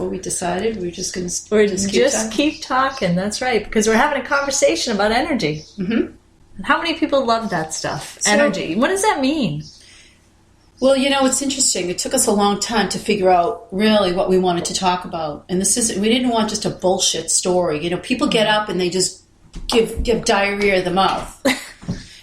what we decided. We're just going to keep talking. That's right, because we're having a conversation about energy. Mm-hmm. And how many people love that stuff? Energy. What does that mean? Well, it's interesting. It took us a long time to figure out really what we wanted to talk about. And we didn't want just a bullshit story. People get up and they just give diarrhea of the mouth.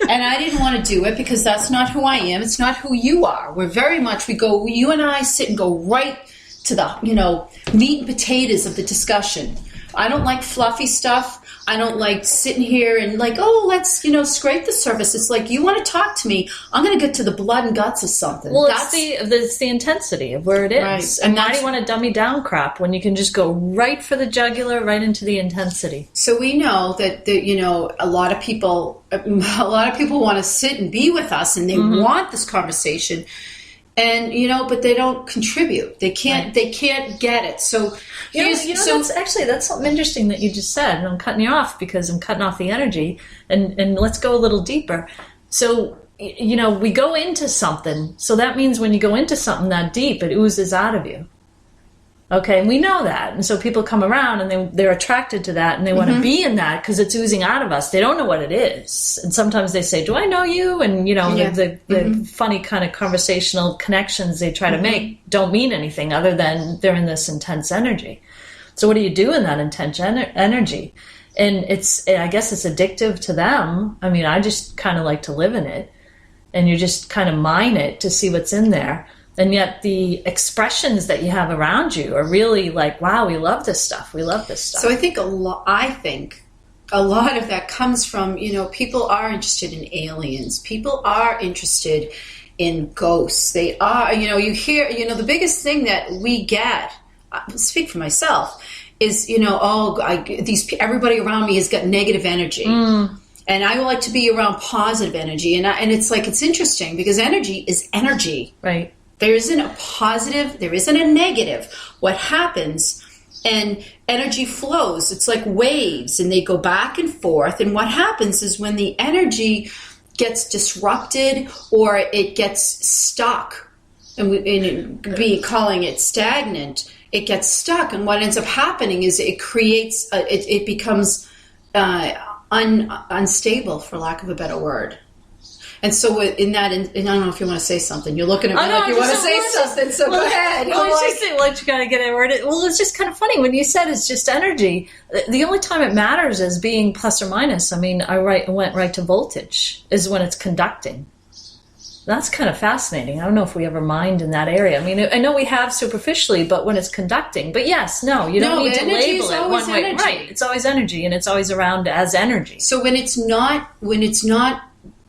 And I didn't want to do it because that's not who I am. It's not who you are. You and I sit and go right to the, meat and potatoes of the discussion. I don't like fluffy stuff. I don't like sitting here and let's, scrape the surface. It's like, you want to talk to me, I'm going to get to the blood and guts of something. Well, it's the intensity of where it is. Right. And why do you want to dummy down crap when you can just go right for the jugular, right into the intensity? So we know that, a lot of people want to sit and be with us and they want this conversation. And but they don't contribute. They can't get it. So that's something interesting that you just said. And I'm cutting you off because I'm cutting off the energy. And let's go a little deeper. So we go into something. So that means when you go into something that deep, it oozes out of you. Okay, and we know that. And so people come around and they're attracted to that and they want to be in that because it's oozing out of us. They don't know what it is. And sometimes they say, do I know you? And, the funny kind of conversational connections they try to make don't mean anything other than they're in this intense energy. So what do you do in that intense energy? And I guess it's addictive to them. I mean, I just kind of like to live in it. And you just kind of mine it to see what's in there. And yet the expressions that you have around you are really like, wow, we love this stuff. We love this stuff. So I think a lot of that comes from, people are interested in aliens. People are interested in ghosts. They are, you hear, the biggest thing that we get, I'll speak for myself, is, everybody around me has got negative energy. And I like to be around positive energy. And it's interesting because energy is energy. Right. There isn't a positive, there isn't a negative. What happens, and energy flows, it's like waves, and they go back and forth. And what happens is when the energy gets disrupted or it gets stuck, and calling it stagnant, it gets stuck. And what ends up happening is it creates, it becomes unstable, for lack of a better word. And so in that, and I don't know if you want to say something. You're looking at me like you want to say something, so go ahead. Well, you got to get it worded. Well, it's just kind of funny when you said it's just energy. The only time it matters is being plus or minus. I mean, I went right to voltage is when it's conducting. That's kind of fascinating. I don't know if we ever mined in that area. I mean, I know we have superficially, but when it's conducting. But yes, you don't need to label it one way. Right, it's always energy, and it's always around as energy. So when it's not.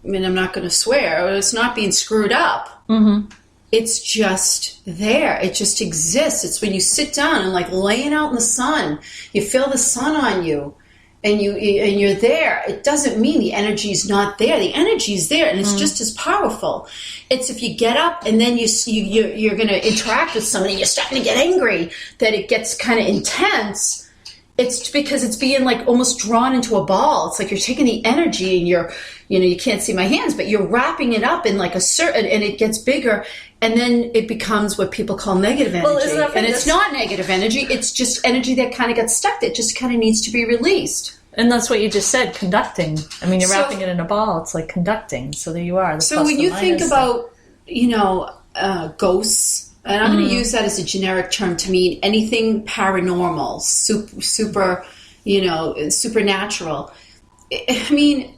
I mean, I'm not going to swear, but it's not being screwed up. Mm-hmm. It's just there. It just exists. It's when you sit down and laying out in the sun, you feel the sun on you, and you're there. It doesn't mean the energy's not there. The energy's there, and it's just as powerful. It's if you get up and then you're going to interact with somebody, you're starting to get angry, that it gets kind of intense. It's because it's being almost drawn into a ball. It's like you're taking the energy and you can't see my hands, but you're wrapping it up in a certain, and it gets bigger, and then it becomes what people call negative energy. Well, and it's not negative energy. It's just energy that kind of gets stuck. That just kind of needs to be released. And that's what you just said, conducting. I mean, you're wrapping it in a ball. It's like conducting. So there you are. So when you think about, ghosts, and I'm going to use that as a generic term to mean anything paranormal, super, supernatural. I mean,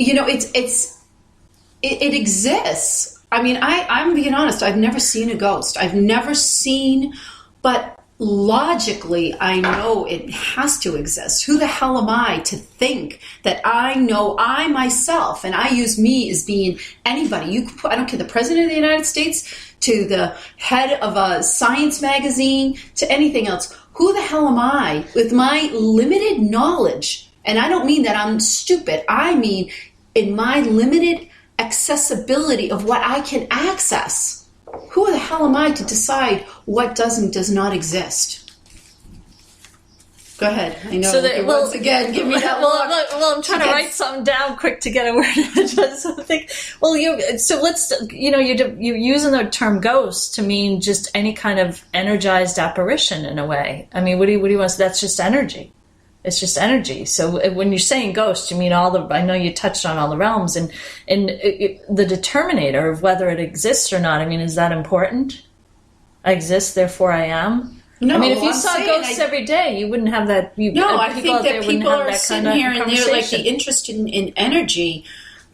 it exists. I mean, I'm being honest. I've never seen a ghost. I've never seen, but logically, I know it has to exist. Who the hell am I to think that I know I myself, and I use me as being anybody. I don't care, the President of the United States, to the head of a science magazine, to anything else. Who the hell am I with my limited knowledge? And I don't mean that I'm stupid. I mean in my limited accessibility of what I can access. Who the hell am I to decide what does and does not exist? Go ahead. I know. So that, once again, give me that look. Well, I'm trying to write something down quick to get a word. Something. Well, you're using the term ghost to mean just any kind of energized apparition in a way. I mean, what do you want to say? That's just energy. It's just energy. So when you're saying ghost, you mean I know you touched on all the realms and the determinator of whether it exists or not. I mean, is that important? I exist, therefore I am. No, I mean, if you saw ghosts every day, you wouldn't have that. I think that people are sitting here and they're like, the interest in energy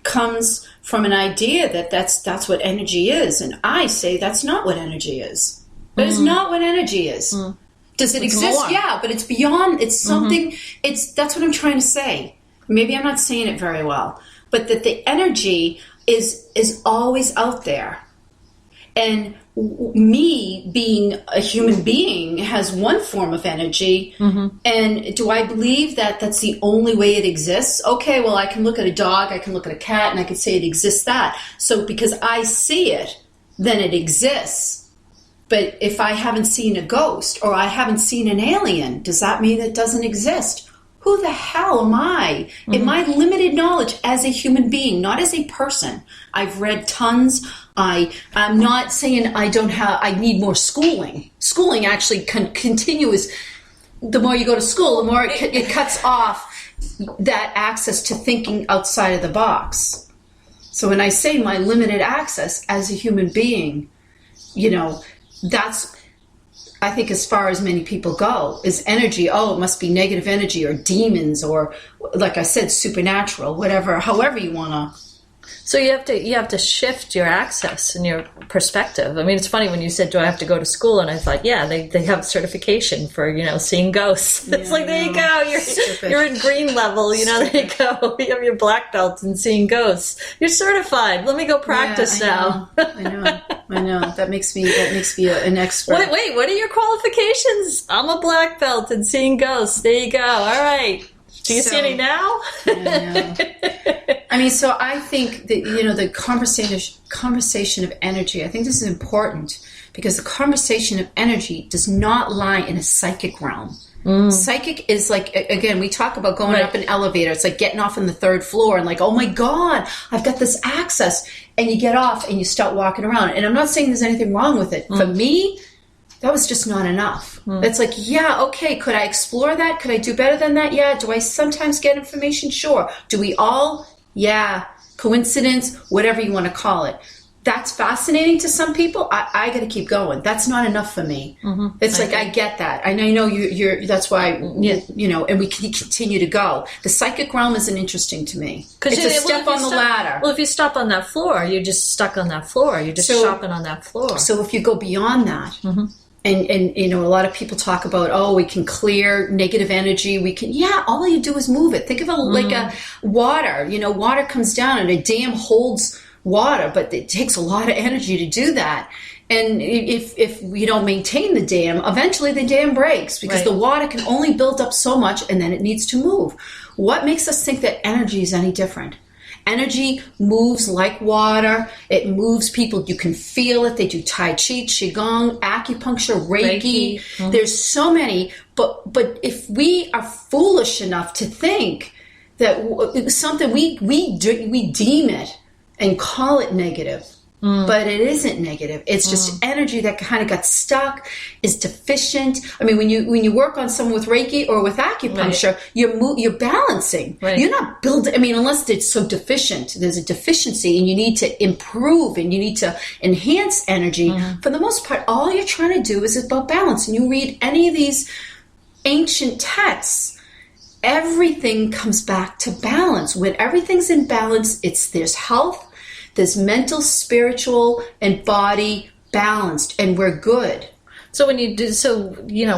comes from an idea that that's what energy is, and I say that's not what energy is. That is not what energy is. Does it exist? More. Yeah, but it's beyond. It's something. That's what I'm trying to say. Maybe I'm not saying it very well, but that the energy is always out there, and me being a human being has one form of energy, and do I believe that that's the only way it exists? Okay, well, I can look at a dog, I can look at a cat, and I can say it exists that. So because I see it, then it exists. But if I haven't seen a ghost or I haven't seen an alien, does that mean it doesn't exist? Who the hell am I? In my limited knowledge as a human being, not as a person. I've read tons. I'm not saying I need more schooling. Schooling actually continues. The more you go to school, the more it cuts off that access to thinking outside of the box. So when I say my limited access as a human being, that's, I think, as far as many people go, is energy. Oh, it must be negative energy or demons or, like I said, supernatural, whatever, however you want to. So you have to shift your access and your perspective. I mean, it's funny when you said, "Do I have to go to school?" And I thought, yeah, they have certification for seeing ghosts. It's like, there you go, you're in green level. There you go. You have your black belt in seeing ghosts. You're certified. Let me go practice now. I know. That makes me an expert. Wait, what are your qualifications? I'm a black belt in seeing ghosts. There you go. All right. Do you see any now? I mean, so I think that, the conversation of energy, I think this is important because the conversation of energy does not lie in a psychic realm. Psychic is like, again, we talk about going up an elevator. It's like getting off on the third floor and like, oh my God, I've got this access. And you get off and you start walking around. And I'm not saying there's anything wrong with it. For me, that was just not enough. It's like, yeah, okay, could I explore that? Could I do better than that? Yeah. Do I sometimes get information? Sure. Do we all? Yeah. Coincidence, whatever you want to call it. That's fascinating to some people. I got to keep going. That's not enough for me. It's I get that. I know you're that's why, and we can continue to go. The psychic realm isn't interesting to me. It's a step on the ladder. Well, if you stop on that floor, you're just stuck on that floor. You're just shopping on that floor. So if you go beyond that, and a lot of people talk about, we can clear negative energy. We can, all you do is move it. Think of it like a water. Water comes down and a dam holds water, but it takes a lot of energy to do that. And if we don't maintain the dam, eventually the dam breaks because the water can only build up so much and then it needs to move. What makes us think that energy is any different? Energy moves like water. It moves people. You can feel it. They do Tai Chi, Qigong, acupuncture, Reiki. There's so many. But if we are foolish enough to think that something we deem it and call it negative, but it isn't negative. It's just energy that kind of got stuck, is deficient. I mean, when you work on someone with Reiki or with acupuncture, you're balancing. You're not building. I mean, unless it's so deficient, there's a deficiency, and you need to improve and you need to enhance energy. For the most part, all you're trying to do is about balance. And you read any of these ancient texts, everything comes back to balance. When everything's in balance, there's health. There's mental, spiritual, and body balanced, and we're good. So when you do,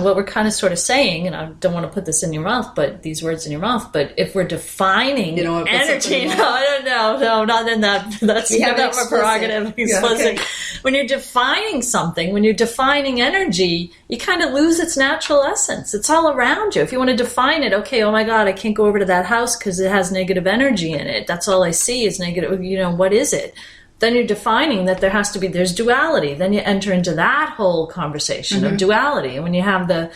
what we're kind of sort of saying, and I don't want to put this in your mouth, but these words in your mouth, but if we're defining energy, no, not in that. That's not my prerogative. Okay. When you're defining something, when you're defining energy, you kind of lose its natural essence. It's all around you. If you want to define it, okay, oh my God, I can't go over to that house because it has negative energy in it. That's all I see is negative. What is it? then you're defining that there's duality. Then you enter into that whole conversation of duality. And when you have the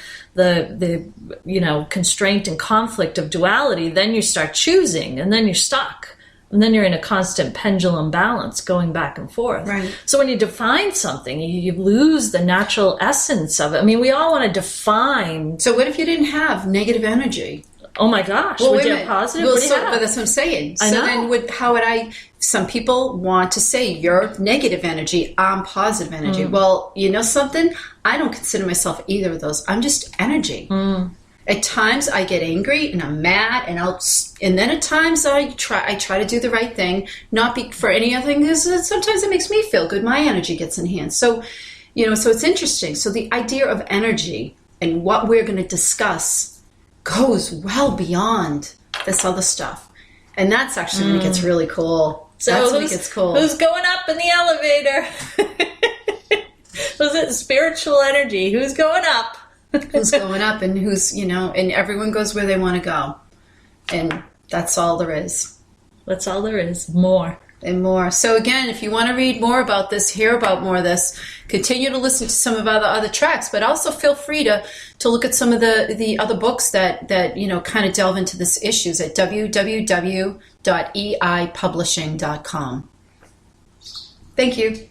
constraint and conflict of duality, then you start choosing, and then you're stuck. And then you're in a constant pendulum balance going back and forth. Right. So when you define something, you lose the natural essence of it. I mean, we all want to define. So what if you didn't have negative energy? Oh my gosh, would you have positive? Well, but that's what I'm saying. I know. Then some people want to say, you're negative energy, I'm positive energy. Well, you know something? I don't consider myself either of those. I'm just energy. At times I get angry and I'm mad, and then at times I try to do the right thing, not be for any other thing, because sometimes it makes me feel good. My energy gets enhanced. So, so it's interesting. So the idea of energy and what we're going to discuss goes well beyond this other stuff. And that's actually when it gets really cool. So that's when it gets cool. Who's going up in the elevator? Was it spiritual energy? Who's going up? Who's going up, and who's, and everyone goes where they want to go. And that's all there is. That's all there is. More. And more. So again, if you want to read more about this, hear about more of this, continue to listen to some of our other tracks, but also feel free to look at some of the other books that kind of delve into this issues at www.eipublishing.com. Thank you.